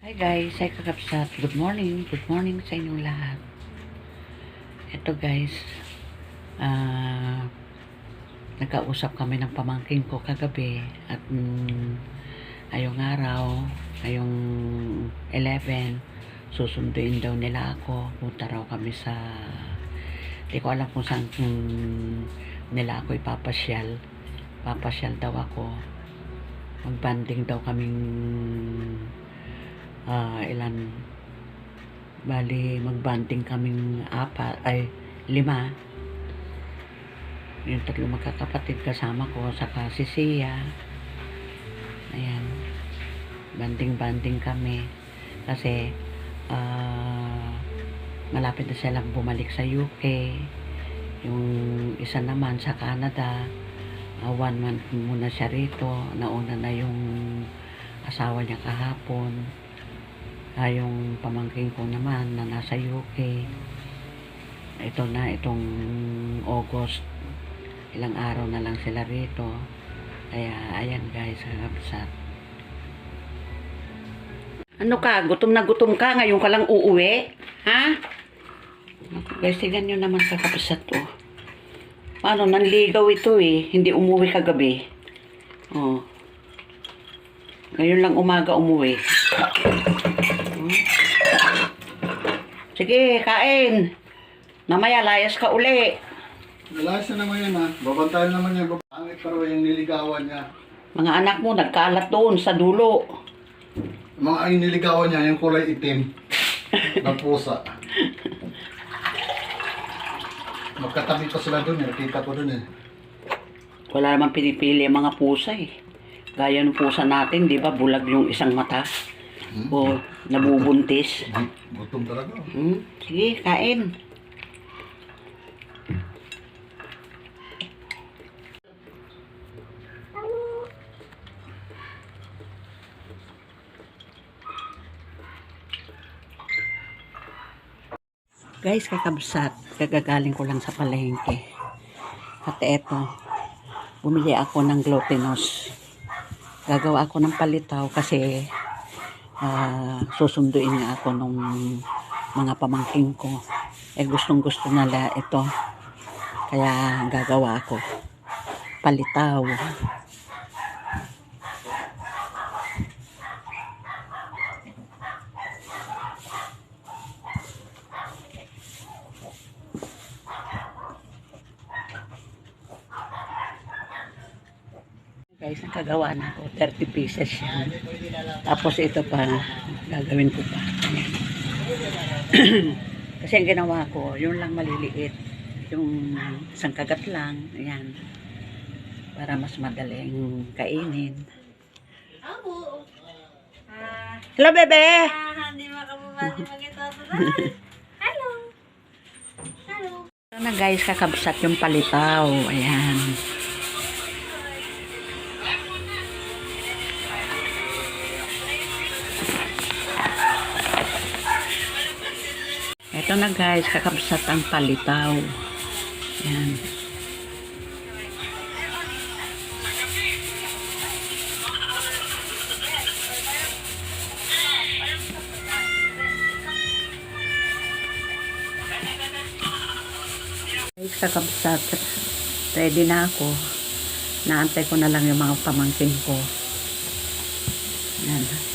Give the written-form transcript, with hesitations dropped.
Hi guys, hi kakapsat. Good morning sa inyong lahat. Ito guys, nagkausap kami ng pamangkin ko kagabi at ayong araw, ngayong 11, susunduin daw nila ako. Punta raw kami sa, di ko alam kung saan nila ako ipapasyal. Papasyal daw ako. Magbanding daw kaming magbanding kaming 5 yung 3 magkakapatid kasama ko saka si Sia. Ayan, banding kami kasi malapit na silang bumalik sa UK. Yung isa naman sa Canada, 1 month muna siya rito. Nauna na yung asawa niya kahapon. Yung pamangkin ko naman na nasa UK, ito na, itong August, ilang araw na lang sila rito. Kaya ayan guys, kakapsat. Ano ka? Gutom na gutom ka? Ngayon ka lang uuwi? Ha? Guys, tignan nyo naman kakapsat to. Paano? Nanligaw ito eh. Hindi umuwi kagabi. Oh. Ngayon lang umaga umuwi. Sige, kain. Mamaya, layas ka uli. Layas na naman yan ha. Babantayan naman yan. Pangit pero yung niligawan niya. Mga anak mo, nagkalat doon sa dulo. Mga niligawan niya, yung kulay itim. Na pusa. Magkatabi pa sila doon eh. Nakita ko doon eh. Wala naman pinipili ang mga pusa eh. Gaya ng pusa natin, di ba? Bulag yung isang mata. O nabubuntis. Gutom talaga. Sige, kain. Guys, kakabsat. Kagagaling ko lang sa palengke. At eto, bumili ako ng glutinous. Gagawa ako ng palitaw kasi susunduin nga ako nung mga pamangkin ko. Gustong gusto nila ito. Kaya gagawa ako palitaw. Guys, nakagawa na ako. 30 pieces yan. Tapos ito pa, gagawin ko pa. Kasi ang ginawa ko, yun lang maliliit. Yung isang kagat lang. Ayan. Para mas madaling kainin. Hello, bebe! Hindi makababali mag-ito. Hello! Hello! Ito na guys, kakabsat yung palitaw. Ayan. Ito na guys, kakabsat ang palitaw. Ayan. Guys, kakabsat. Ready na ako. Naantay ko na lang yung mga pamangkin ko. Ayan.